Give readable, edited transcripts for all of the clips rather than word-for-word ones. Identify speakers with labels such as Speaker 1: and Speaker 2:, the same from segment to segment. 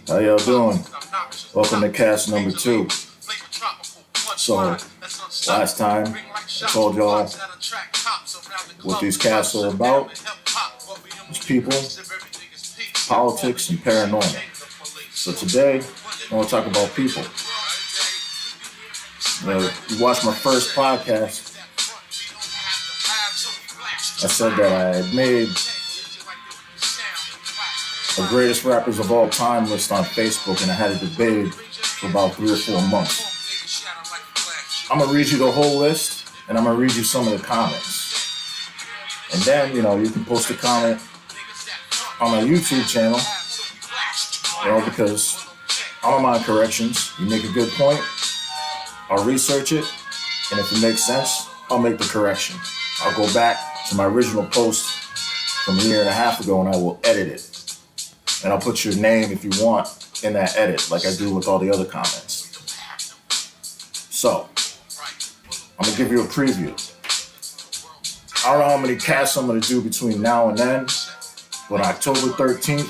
Speaker 1: How y'all doing? Welcome to cast number 2. So, last time I told y'all what these casts are about. It's people, politics, and paranormal. So today, I want to talk about people. You watched my first podcast. I said that I had made the greatest rappers of all time list on Facebook, and I had a debate for about 3 or 4 months. I'm going to read you the whole list, and I'm going to read you some of the comments. And then, you can post a comment on my YouTube channel, because I don't mind corrections. You make a good point, I'll research it, and if it makes sense, I'll make the correction. I'll go back to my original post from a year and a half ago, and I will edit it. And I'll put your name, if you want, in that edit, like I do with all the other comments. So, I'm going to give you a preview. I don't know how many casts I'm going to do between now and then, but October 13th,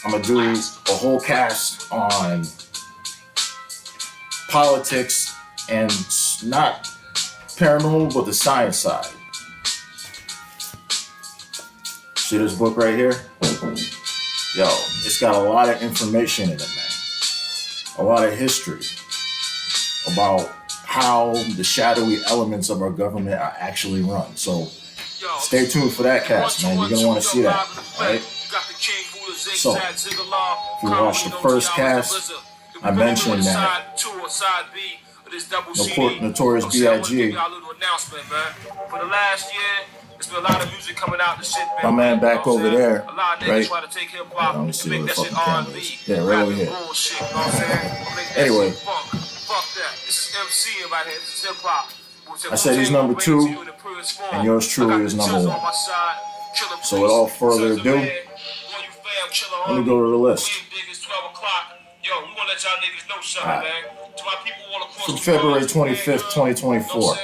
Speaker 1: I'm going to do a whole cast on politics and not paranormal, but the science side. See this book right here? Yo, it's got a lot of information in it, man. A lot of history about how the shadowy elements of our government are actually run. So stay tuned for that cast, man. You're going to want to see that, all right? So, if you watch the first cast, I mentioned that Notorious B.I.G. There's been a lot of music coming out the shit, man. My man back over there, right? Let me see where the fucking camera is. Yeah, right over here. Anyway, I said he's number 2, and yours truly is number 1. So without further ado, let me go to the list. Right. From February 25th, 2024.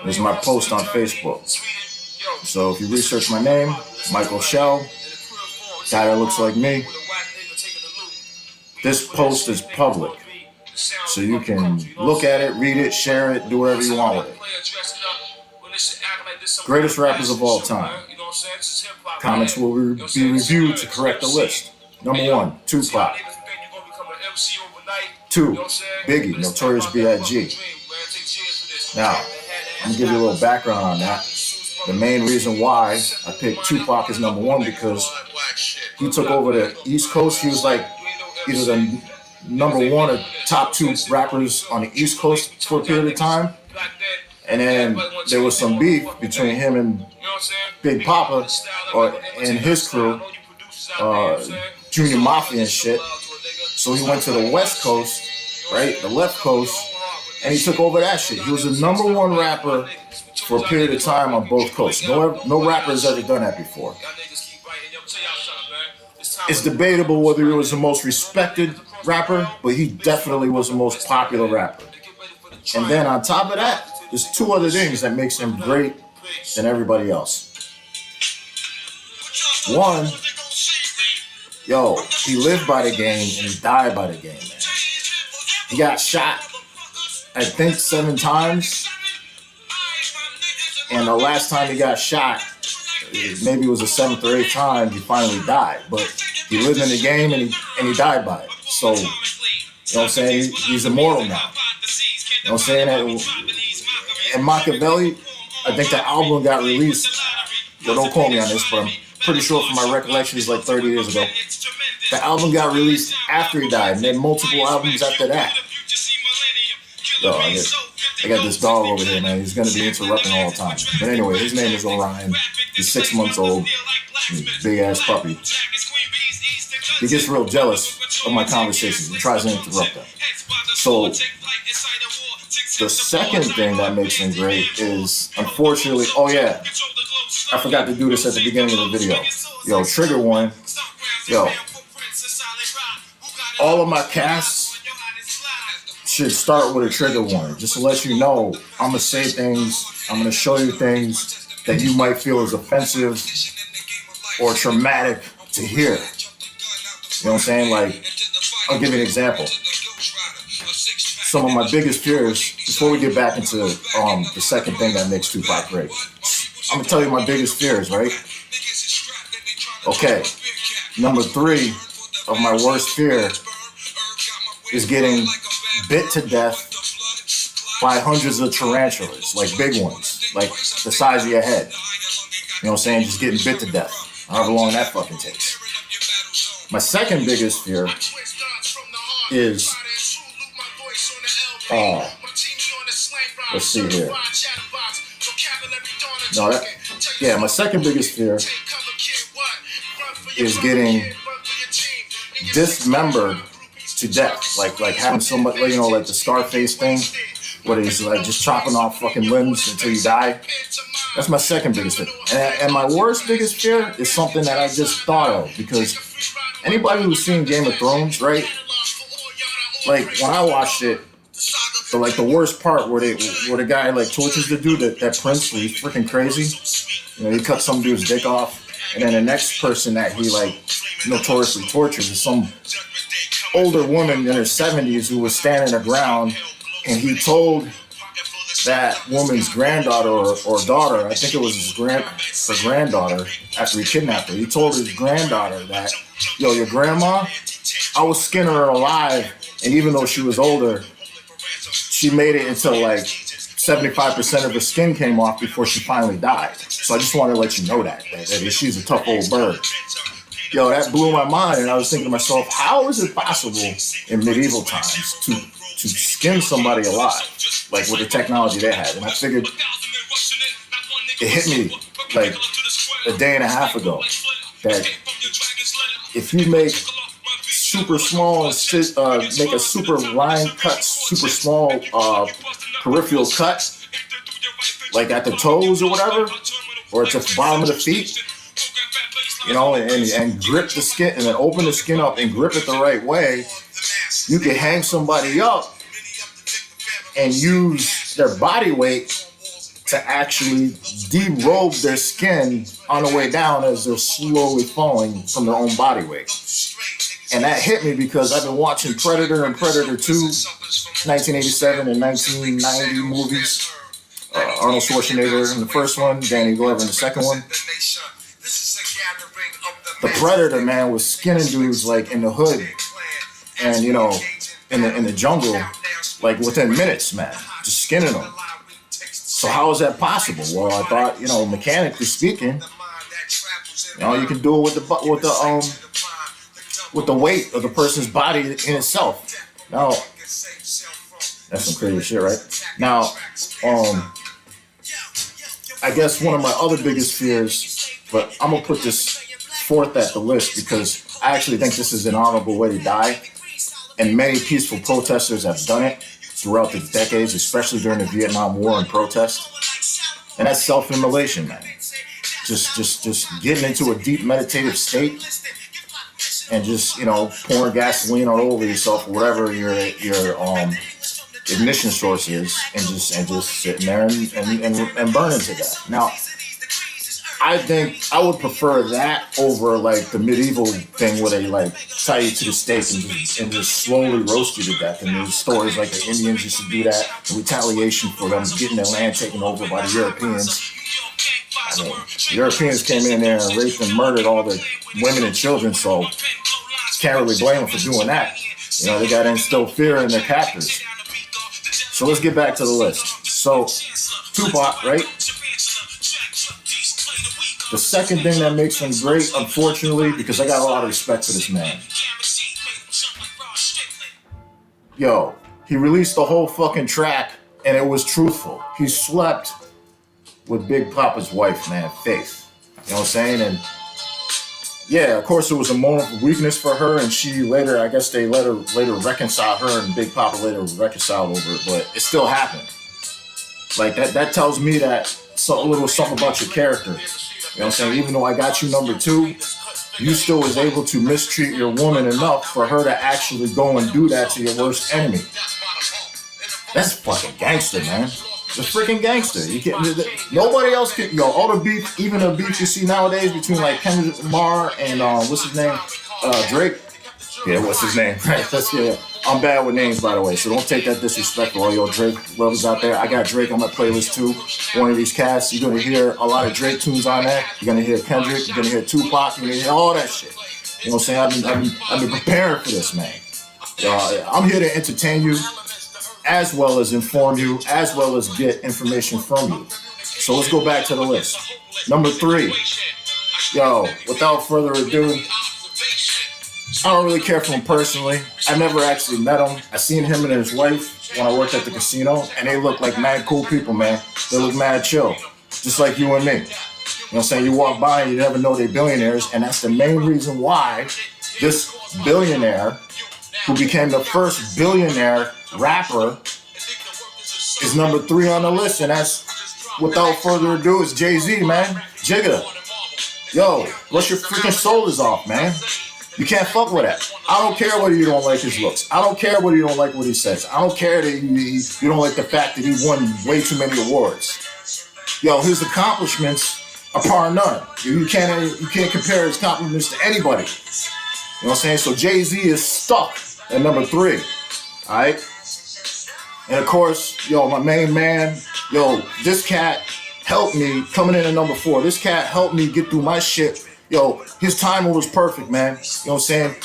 Speaker 1: This is my post on Facebook. So if you research my name, Michael Shell, guy that looks like me, this post is public. So you can look at it, read it, share it, do whatever you want with it. Greatest rappers of all time. Comments will be reviewed to correct the list. Number 1, Tupac. 2, Biggie, Notorious B.I.G. Now, I'm going to give you a little background on that. The main reason why I picked Tupac as number 1 because he took over the East Coast. He was like either the number 1 or top 2 rappers on the East Coast for a period of time. And then there was some beef between him and Big Papa and his crew, Junior Mafia and shit. So he went to the West Coast, right, the left coast, and he took over that shit. He was the number 1 rapper for a period of time on both coasts. No rapper has ever done that before. It's debatable whether he was the most respected rapper, but he definitely was the most popular rapper. And then on top of that, there's 2 other things that makes him great than everybody else. 1, he lived by the game and he died by the game, man. He got shot, I think 7 times. And the last time he got shot, maybe it was the 7th or 8th time, he finally died. But he lived in the game and he died by it. So, you know what I'm saying? He's immortal now. You know what I'm saying? And Machiavelli, I think the album got released. Don't quote me on this, but I'm pretty sure from my recollection, it's like 30 years ago. The album got released after he died, and then multiple albums after that. Yo, I got this dog over here, man. He's going to be interrupting all the time. But anyway, his name is Orion. He's 6 months old. Big-ass puppy. He gets real jealous of my conversations and tries to interrupt them. So, the second thing that makes him great is, unfortunately, I forgot to do this at the beginning of the video. Yo, trigger warning. All of my casts should start with a trigger warning, just to let you know I'm going to say things, I'm going to show you things that you might feel is offensive or traumatic to hear. You know what I'm saying? Like, I'll give you an example. Some of my biggest fears, before we get back into the second thing that makes Tupac great, I'm gonna tell you my biggest fears, right? Okay, number 3 of my worst fear is getting bit to death by hundreds of tarantulas, like big ones, like the size of your head. You know what I'm saying? Just getting bit to death, however long that fucking takes. My second biggest fear is, let's see here. No, my second biggest fear is getting dismembered to death, like having somebody, you know, like the Scarface thing, where he's like just chopping off fucking limbs until you die. That's my second biggest fear. And my biggest fear is something that I just thought of, because anybody who's seen Game of Thrones, right? Like when I watched it, the worst part where the guy like tortures the dude, that prince, where he's freaking crazy. You know, he cuts some dude's dick off, and then the next person that he like notoriously tortures is some older woman in her 70s who was standing her ground, and he told that woman's granddaughter or daughter, I think it was her granddaughter, after he kidnapped her, he told his granddaughter that, yo, your grandma, I was skinning her alive, and even though she was older, she made it until like 75% of her skin came off before she finally died. So I just wanted to let you know that she's a tough old bird. Yo, that blew my mind, and I was thinking to myself, how is it possible in medieval times to skin somebody alive, like with the technology they had? And I figured it hit me like a day and a half ago that if you make super small and make a super line cut, super small peripheral cut, like at the toes or whatever, or at the bottom of the feet, you know, and grip the skin, and then open the skin up and grip it the right way, you can hang somebody up and use their body weight to actually derobe their skin on the way down as they're slowly falling from their own body weight. And that hit me because I've been watching Predator and Predator 2, 1987 and 1990 movies. Arnold Schwarzenegger in the first one, Danny Glover in the second one. The Predator, man, was skinning dudes like in the hood and, you know, in the jungle, like within minutes, man, just skinning them. So how is that possible? Well, I thought, you know, mechanically speaking, you know, you can do it with the weight of the person's body in itself. Now, that's some crazy shit, right? Now, I guess one of my other biggest fears, but I'm gonna put this fourth at the list because I actually think this is an honorable way to die, and many peaceful protesters have done it throughout the decades, especially during the Vietnam War and protest. And that's self-immolation, man. Just getting into a deep meditative state and just, you know, pouring gasoline all over yourself, whatever your ignition source is, and just sitting there and burning to death. Now, I think I would prefer that over like the medieval thing where they like tie you to the stake and just slowly roast you to death. And there's stories like the Indians used to do that in retaliation for them getting their land taken over by the Europeans. I mean, the Europeans came in there and raped and murdered all the women and children, so can't really blame them for doing that. You know, they got to instill fear in their captors. So let's get back to the list. So Tupac, right? The second thing that makes him great, unfortunately, because I got a lot of respect for this man. Yo, he released the whole fucking track, and it was truthful. He slept with Big Papa's wife, man, Faith. You know what I'm saying? And yeah, of course, it was a moment of weakness for her, and she later, I guess they later reconciled, her and Big Papa later reconciled over it, but it still happened. Like, that tells me that a little something about your character. You know what I'm saying? Even though I got you number 2, you still was able to mistreat your woman enough for her to actually go and do that to your worst enemy. That's fucking gangster, man. It's freaking gangster. You can't. Nobody else can. Yo, all the beef, even the beef you see nowadays between like Kendrick Lamar and what's his name, Drake. Yeah, what's his name? Yeah. I'm bad with names, by the way, so don't take that disrespectful. All your Drake lovers out there. I got Drake on my playlist too. One of these cats, you're gonna hear a lot of Drake tunes on there. You're gonna hear Kendrick. You're gonna hear Tupac. You're gonna hear all that shit. You know what I'm saying? I've been preparing for this, man. I'm here to entertain you, as well as inform you, as well as get information from you. So let's go back to the list. Number 3. Yo, without further ado, I don't really care for him personally. I never actually met him. I seen him and his wife when I worked at the casino, and they look like mad cool people, man. They look mad chill, just like you and me. You know what I'm saying? You walk by and you never know they're billionaires, and that's the main reason why this billionaire, who became the first billionaire rapper, is number 3 on the list, and that's, without further ado, it's Jay-Z, man. Jigga. Yo, what's your freaking shoulders off, man? You can't fuck with that. I don't care whether you don't like his looks. I don't care whether you don't like what he says. I don't care that you don't like the fact that he won way too many awards. Yo, his accomplishments are par none. You can't compare his compliments to anybody. You know what I'm saying? So Jay-Z is stuck at number 3. All right? And of course, yo, my main man, yo, this cat helped me coming in at number 4. This cat helped me get through my shit. Yo, his timing was perfect, man. You know what I'm saying?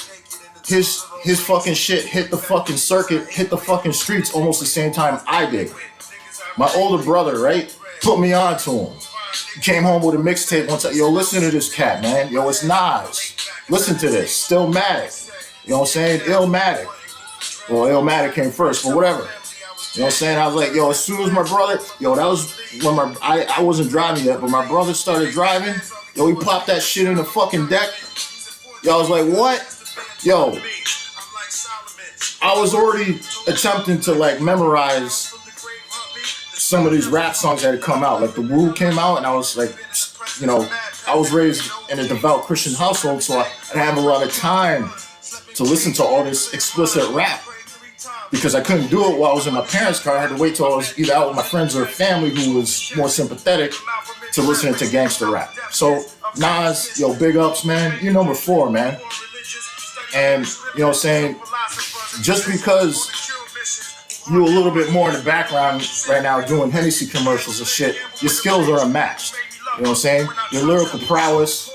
Speaker 1: His fucking shit hit the fucking circuit, hit the fucking streets almost the same time I did. My older brother, right, put me on to him. He came home with a mixtape one time. Yo, listen to this cat, man. Yo, it's Nas. Listen to this. Stillmatic. You know what I'm saying? Illmatic. Well, Illmatic came first, but whatever. You know what I'm saying? I was like, yo, as soon as my brother, yo, that was when I wasn't driving yet, but my brother started driving. Yo, he popped that shit in the fucking deck. Yo, I was like, what? Yo, I was already attempting to like memorize some of these rap songs that had come out. Like the Wu came out, and I was like, you know, I was raised in a devout Christian household, so I didn't have a lot of time to listen to all this explicit rap. Because I couldn't do it while I was in my parents' car. I had to wait till I was either out with my friends or family who was more sympathetic to listening to gangster rap. So Nas, yo, big ups, man. You're number 4, man. And, you know what I'm saying, just because you're a little bit more in the background right now doing Hennessy commercials and shit, your skills are unmatched. You know what I'm saying? Your lyrical prowess,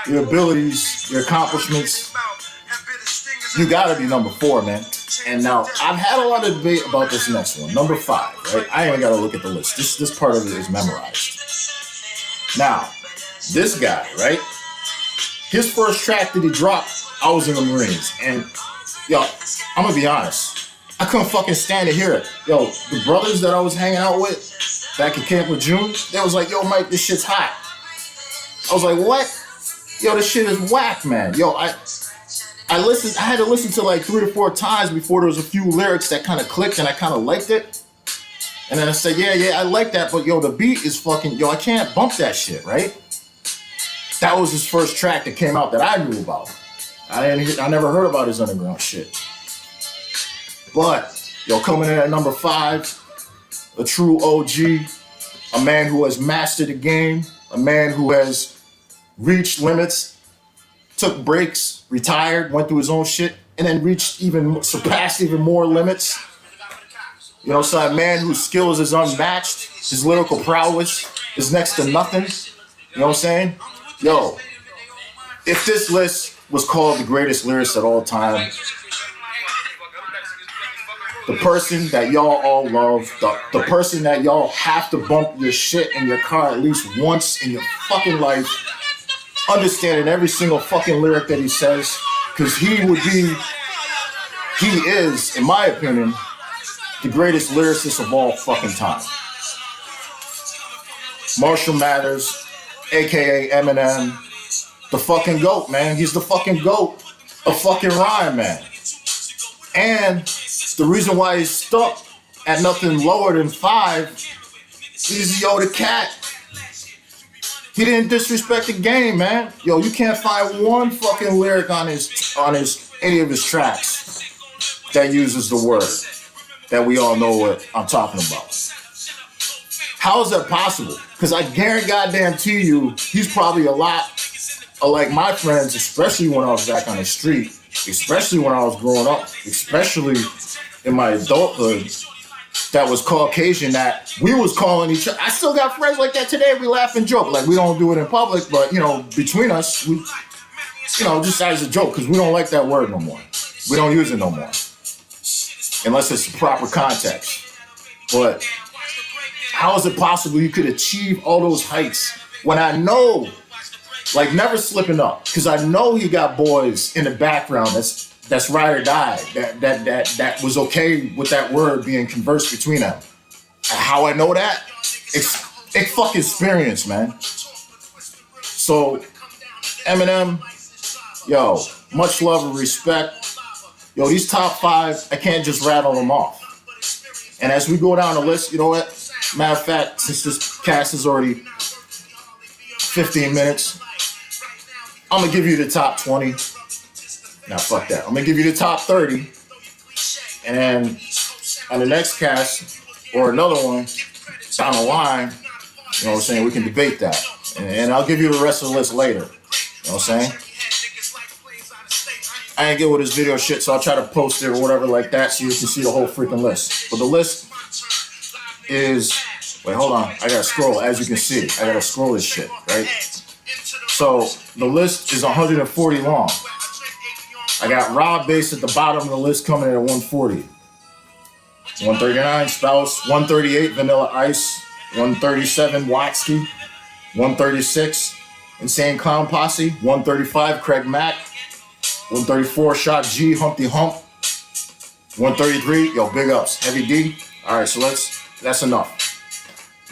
Speaker 1: your abilities, your accomplishments, you gotta be number 4, man. And now, I've had a lot of debate about this next one. Number 5, right? I ain't gotta look at the list. This part of it is memorized. Now, this guy, right? His first track that he dropped, I was in the Marines. And, yo, I'm gonna be honest. I couldn't fucking stand to hear it. Yo, the brothers that I was hanging out with back in Camp Lejeune, they was like, yo, Mike, this shit's hot. I was like, what? Yo, this shit is whack, man. Yo, I had to listen to like 3 or 4 times before there was a few lyrics that kind of clicked and I kind of liked it. And then I said, yeah, I like that, but yo, the beat is fucking, yo, I can't bump that shit, right? That was his first track that came out that I knew about. I never heard about his underground shit. But, yo, coming in at number 5, a true OG, a man who has mastered the game, a man who has reached limits, took breaks, retired, went through his own shit, and then surpassed even more limits. You know, so a man whose skills is unmatched, his lyrical prowess is next to nothing. You know what I'm saying? Yo, if this list was called the greatest lyricist at all time, the person that y'all all love, the person that y'all have to bump your shit in your car at least once in your fucking life, understanding every single fucking lyric that he says, because he is, in my opinion, the greatest lyricist of all fucking time. Marshall Mathers, aka Eminem, the fucking GOAT, man. He's the fucking GOAT of fucking rhyme, man. And the reason why he's stuck at nothing lower than 5 is, yo, the cat. He didn't disrespect the game, man. Yo, you can't find one fucking lyric on any of his tracks that uses the word that we all know what I'm talking about. How is that possible? Because I guarantee you, he's probably a lot like my friends, especially when I was back on the street. especially when I was growing up, especially in my adulthood, that was Caucasian, that we was calling each other. I still got friends like that today. We laugh and joke. Like, we don't do it in public, but, between us, we, just as a joke, because we don't like that word no more. We don't use it no more. Unless it's the proper context. But how is it possible you could achieve all those heights when I know, like, never slipping up? Because I know he got boys in the background that's ride or die, that was okay with that word being conversed between them. How I know that? It's fucking experience, man. So, Eminem, yo, much love and respect. Yo, these top 5, I can't just rattle them off. And as we go down the list, you know what? Matter of fact, since this cast is already 15 minutes, I'm going to give you the top 20. Now, fuck that. I'm going to give you the top 30. And then on the next cast, or another one, down the line, you know what I'm saying, we can debate that. And I'll give you the rest of the list later. You know what I'm saying? I ain't get with this video shit, so I'll try to post it or whatever like that so you can see the whole freaking list. But the list is... Wait, hold on. I gotta scroll. As you can see, I gotta scroll this shit, right? So, the list is 140 long. I got Rob Bass at the bottom of the list coming in at 140. 139, Spouse. 138, Vanilla Ice. 137, Watsky. 136, Insane Clown Posse. 135, Craig Mack. 134, Shock G, Humpty Hump. 133, yo, big ups, Heavy D. All right, so that's enough.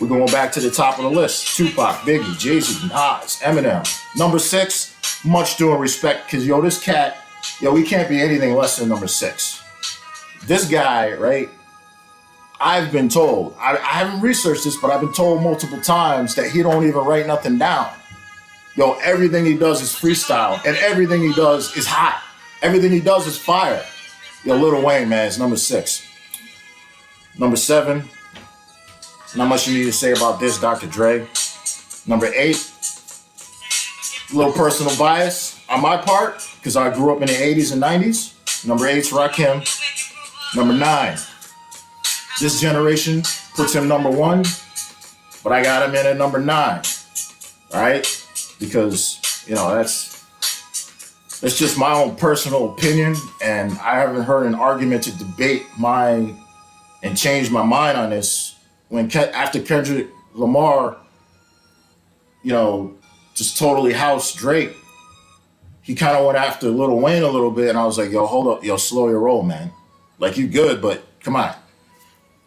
Speaker 1: We're going back to the top of the list. Tupac, Biggie, Jay-Z, Nas, Eminem. Number 6, much due and respect, because, yo, this cat, we can't be anything less than number 6. This guy, right, I've been told, I haven't researched this, but I've been told multiple times that he don't even write nothing down. Yo, everything he does is freestyle, and everything he does is hot. Everything he does is fire. Yo, Lil Wayne, man, is number 6. Number 7, not much you need to say about this, Dr. Dre. Number 8, little personal bias on my part, because I grew up in the 80s and 90s. Number 8's Rakim. Number 9, this generation puts him number 1, but I got him in at number 9. All right? Because, that's just my own personal opinion, and I haven't heard an argument to debate and change my mind on this. After Kendrick Lamar, just totally housed Drake, he kind of went after Lil Wayne a little bit, and I was like, yo, hold up, yo, slow your roll, man. Like, you good, but come on.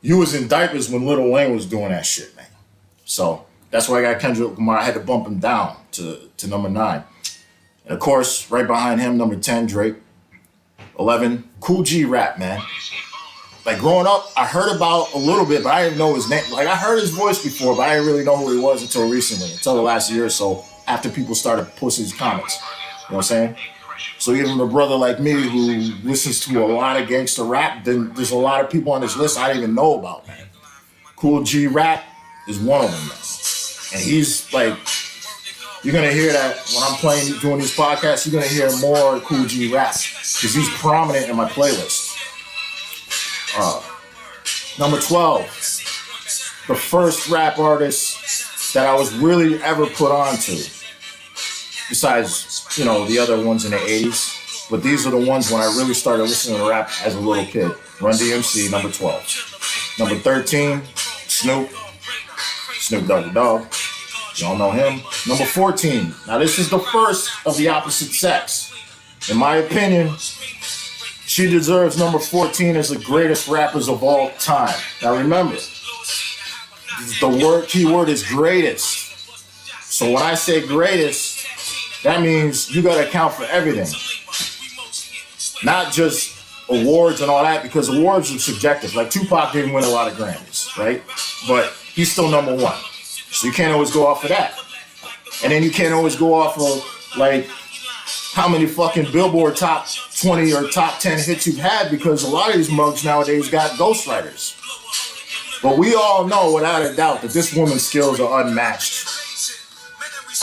Speaker 1: You was in diapers when Lil Wayne was doing that shit, man. So that's why I got Kendrick Lamar. I had to bump him down to number 9. And of course, right behind him, number 10, Drake. 11, Kool G Rap, man. Like, growing up, I heard about a little bit, but I didn't know his name. Like, I heard his voice before, but I didn't really know who he was until recently, until the last year or so, after people started posting his comments. You know what I'm saying? So even a brother like me who listens to a lot of gangster rap, then there's a lot of people on this list I didn't even know about, man. Kool G Rap is one of them, man. And he's like, you're going to hear that when I'm doing these podcasts, you're going to hear more Kool G Rap, because he's prominent in my playlist. Number 12, the first rap artist that I was really ever put on to, besides, the other ones in the 80s. But these are the ones when I really started listening to rap as a little kid. Run DMC, number 12. Number 13, Snoop Doggy Dogg. Y'all know him. Number 14. Now, this is the first of the opposite sex. In my opinion, she deserves number 14 as the greatest rappers of all time. Now, remember, the keyword is greatest. So when I say greatest, that means you got to account for everything. Not just awards and all that, because awards are subjective. Like, Tupac didn't win a lot of Grammys, right? But he's still number 1. So you can't always go off of that. And then you can't always go off of, like, how many fucking Billboard top 20 or top 10 hits you've had, because a lot of these mugs nowadays got ghostwriters. But we all know without a doubt that this woman's skills are unmatched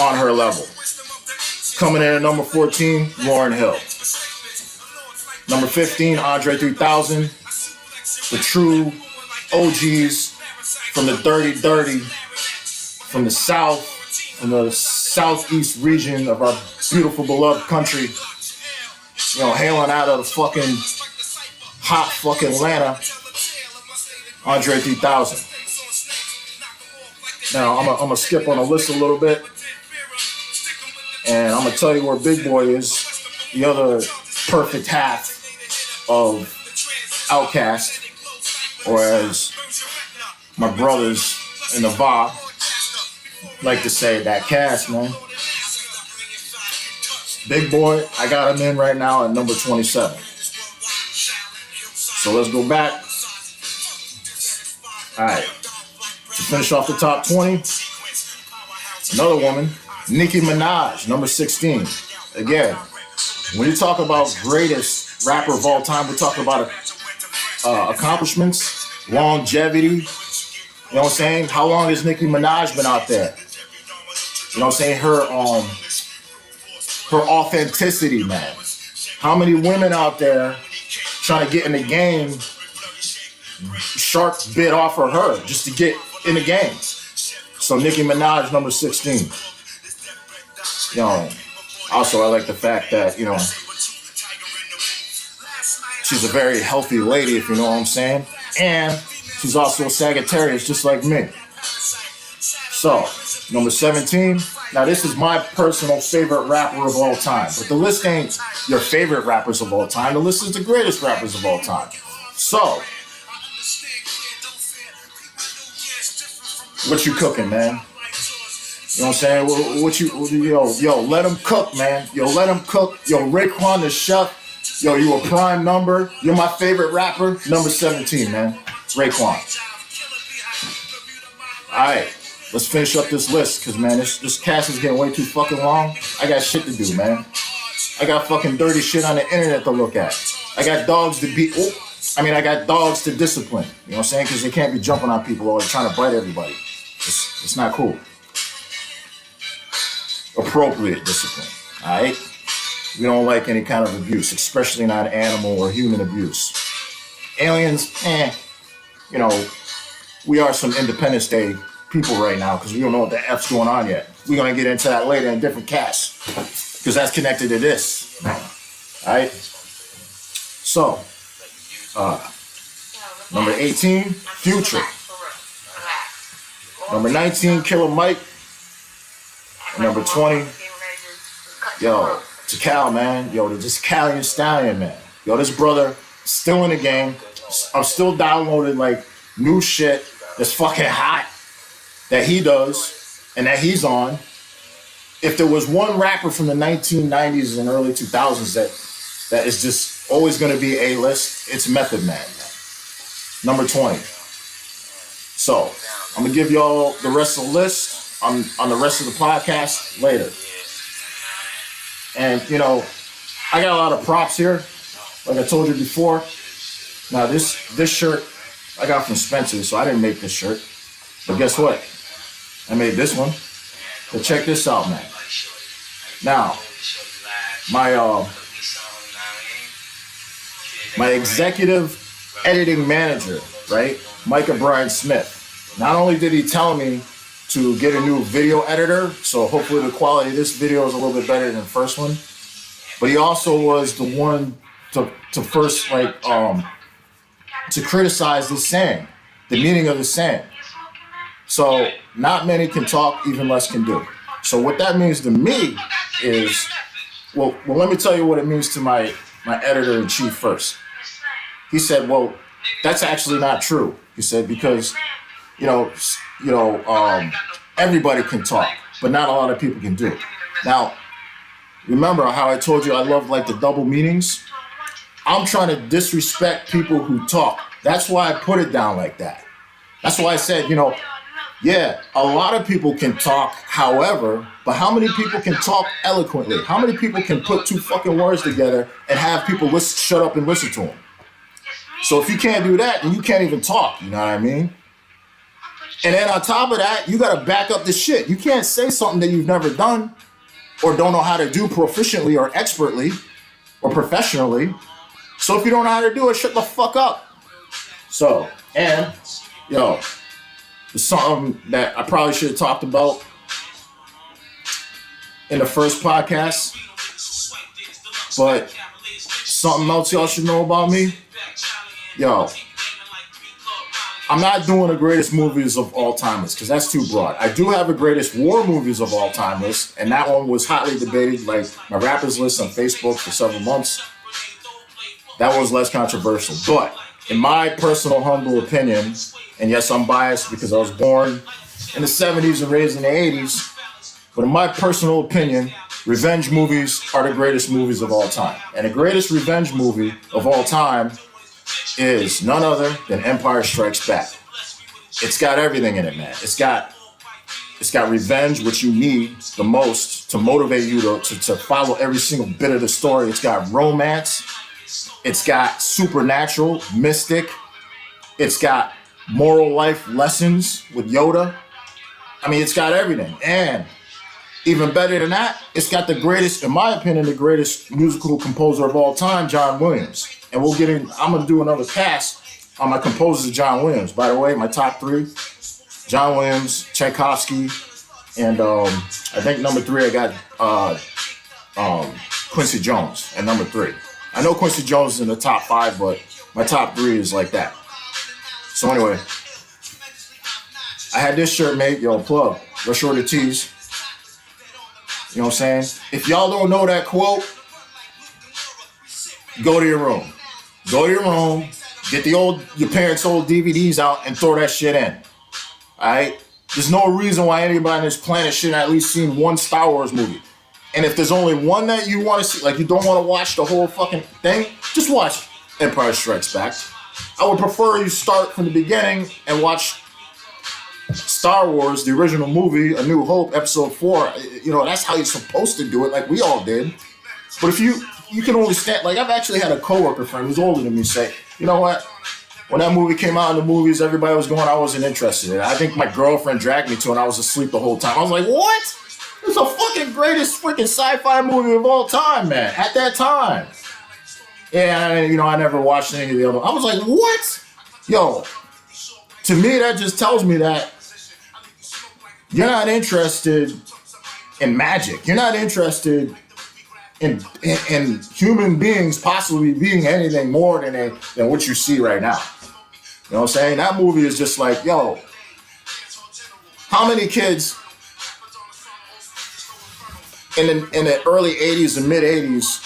Speaker 1: on her level. Coming in at number 14, Lauryn Hill. Number 15, Andre 3000. The true OGs from the Dirty Dirty, from the South, from the Southeast region of our beautiful, beloved country. You know, hailing out of the fucking hot fucking Atlanta. Andre 3000. Now, I'm gonna skip on the list a little bit. And I'm going to tell you where Big Boy is, the other perfect half of Outkast, or as my brothers in the VA like to say, that cast, man. Big Boy, I got him in right now at number 27. So let's go back. All right. To finish off the top 20, another woman, Nicki Minaj, number 16. Again, when you talk about greatest rapper of all time, we're talking about accomplishments, longevity. You know what I'm saying? How long has Nicki Minaj been out there? You know what I'm saying? Her authenticity, man. How many women out there trying to get in the game, shark bit off of her just to get in the game? So Nicki Minaj, number 16. You know, also I like the fact that, you know, she's a very healthy lady, if you know what I'm saying. And she's also a Sagittarius, just like me. So, number 17. Now, this is my personal favorite rapper of all time. But the list ain't your favorite rappers of all time. The list is the greatest rappers of all time. So, what you cooking, man? You know what I'm saying? What yo, let him cook, man. Yo, let him cook. Yo, Raekwon the chef. Yo, you a prime number. You're my favorite rapper. Number 17, man. Raekwon. All right. Let's finish up this list, because, man, this cast is getting way too fucking long. I got shit to do, man. I got fucking dirty shit on the internet to look at. I got dogs to beat. I got dogs to discipline. You know what I'm saying? Because they can't be jumping on people or trying to bite everybody. It's not cool. Appropriate discipline, all right? We don't like any kind of abuse, especially not animal or human abuse. Aliens, you know, we are some Independence Day people right now because we don't know what the F's going on yet. We're going to get into that later in different casts because that's connected to this, all right? So, number 18, Future. Number 19, Killer Mike. Number 20, yo, Tikal, man. Yo, this Callion Stallion, man. Yo, this brother still in the game. I'm still downloading like new shit that's fucking hot that he does and that he's on. If there was one rapper from the 1990s and early 2000s that is just always going to be A-list, it's Method Man. Number 20. So, I'm going to give y'all the rest of the list on the rest of the podcast later. And, you know, I got a lot of props here, like I told you before. Now, this shirt I got from Spencer, so I didn't make this shirt. But guess what? I made this one. So check this out, man. Now, my executive editing manager, right, Micah Bryan Smith, not only did he tell me to get a new video editor, so hopefully the quality of this video is a little bit better than the first one, but he also was the one to first, like, to criticize this saying, the meaning of the saying. So not many can talk, even less can do. So what that means to me is, well, let me tell you what it means to my editor-in-chief first. He said, well, that's actually not true. He said, because, everybody can talk, but not a lot of people can do it. Now, remember how I told you I love like the double meanings? I'm trying to disrespect people who talk. That's why I put it down like that. That's why I said, yeah, a lot of people can talk, however, but how many people can talk eloquently? How many people can put two fucking words together and have people shut up and listen to them? So if you can't do that, then you can't even talk, you know what I mean? And then on top of that, you got to back up the shit. You can't say something that you've never done or don't know how to do proficiently or expertly or professionally. So if you don't know how to do it, shut the fuck up. So, and, yo, there's something that I probably should have talked about in the first podcast, but something else y'all should know about me. Yo, I'm not doing the greatest movies of all timers because that's too broad. I do have the greatest war movies of all timers, and that one was hotly debated, like my rappers list on Facebook for several months. That was less controversial. But in my personal humble opinion, and yes, I'm biased because I was born in the 70s and raised in the 80s, but in my personal opinion, revenge movies are the greatest movies of all time. And the greatest revenge movie of all time is none other than Empire Strikes Back. It's got everything in it, man. It's got revenge, which you need the most to motivate you to follow every single bit of the story. It's got romance. It's got supernatural, mystic. It's got moral life lessons with Yoda. I mean, it's got everything. And even better than that, it's got the greatest, in my opinion, the greatest musical composer of all time, John Williams. And we'll get in, I'm going to do another cast on my composers of John Williams. By the way, my top three, John Williams, Tchaikovsky, and I think number three, I got Quincy Jones at number three. I know Quincy Jones is in the top five, but my top three is like that. So anyway, I had this shirt made, yo, plug, Rush Order Tees. You know what I'm saying? If y'all don't know that quote, go to your room. Go to your room, get your parents' old DVDs out and throw that shit in. Alright? There's no reason why anybody on this planet shouldn't at least seen one Star Wars movie. And if there's only one that you want to see, like you don't want to watch the whole fucking thing, just watch Empire Strikes Back. I would prefer you start from the beginning and watch Star Wars, the original movie, A New Hope, Episode 4. You know, that's how you're supposed to do it, like we all did. But if you can only stand, like I've actually had a coworker friend who's older than me say, you know what? When that movie came out in the movies, everybody was going, I wasn't interested in it. I think my girlfriend dragged me to it and I was asleep the whole time. I was like, what? It's the fucking greatest freaking sci-fi movie of all time, man. At that time. And, you know, I never watched any of the other. I was like, what? Yo, to me, that just tells me that you're not interested in magic. You're not interested in human beings possibly being anything more than what you see right now. You know what I'm saying? That movie is just like, yo, how many kids in the early 80s and mid 80s,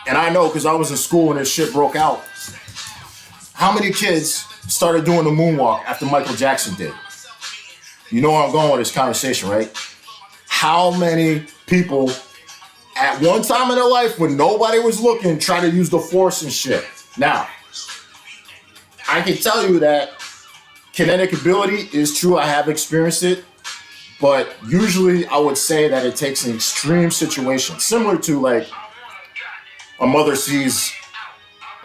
Speaker 1: and I know because I was in school when this shit broke out, how many kids started doing the moonwalk after Michael Jackson did? You know where I'm going with this conversation, right? How many people at one time in their life when nobody was looking try to use the force and shit? Now, I can tell you that kinetic ability is true. I have experienced it. But usually I would say that it takes an extreme situation, similar to like a mother sees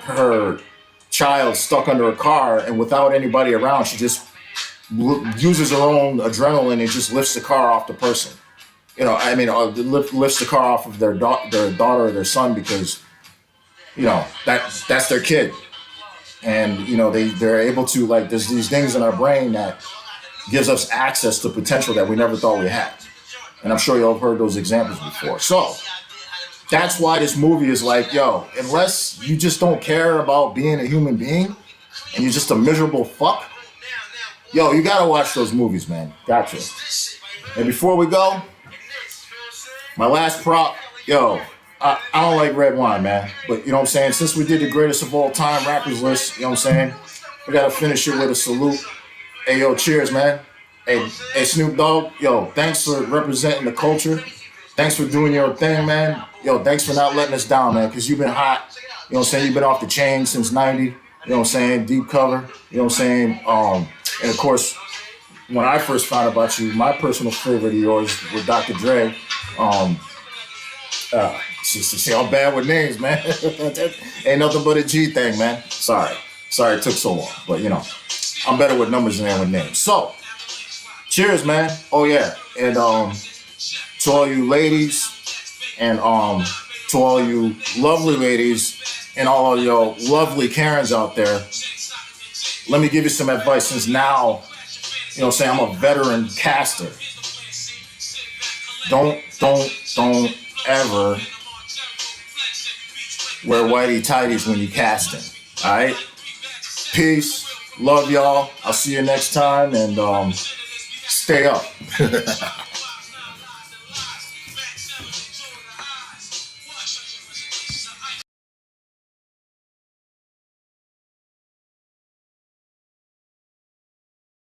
Speaker 1: her child stuck under a car and without anybody around, she just uses her own adrenaline and just lifts the car off the person. You know, I mean, lifts the car off of their daughter or their son because, you know, that's their kid. And, you know, they're able to, like, there's these things in our brain that gives us access to potential that we never thought we had. And I'm sure y'all have heard those examples before. So that's why this movie is like, yo, unless you just don't care about being a human being and you're just a miserable fuck, yo, you gotta watch those movies, man. Gotcha. And before we go, my last prop, yo, I don't like red wine, man. But you know what I'm saying? Since we did the greatest of all time rappers list, you know what I'm saying? We gotta finish it with a salute. Hey, yo, cheers, man. Hey, Snoop Dogg, yo, thanks for representing the culture. Thanks for doing your thing, man. Yo, thanks for not letting us down, man, because you've been hot. You know what I'm saying? You've been off the chain since 90. You know what I'm saying? Deep cover. You know what I'm saying? And, of course, when I first found out about you, my personal favorite of yours was Dr. Dre. See, I'm bad with names, man. Ain't nothing but a G thing, man. Sorry it took so long, but, you know. I'm better with numbers than with names. So, cheers, man. Oh, yeah. And to all you ladies and to all you lovely ladies and all of your lovely Karens out there, let me give you some advice since now, say I'm a veteran caster. Don't ever wear whitey tighties when you casting. All right? Peace. Love y'all. I'll see you next time, and stay up.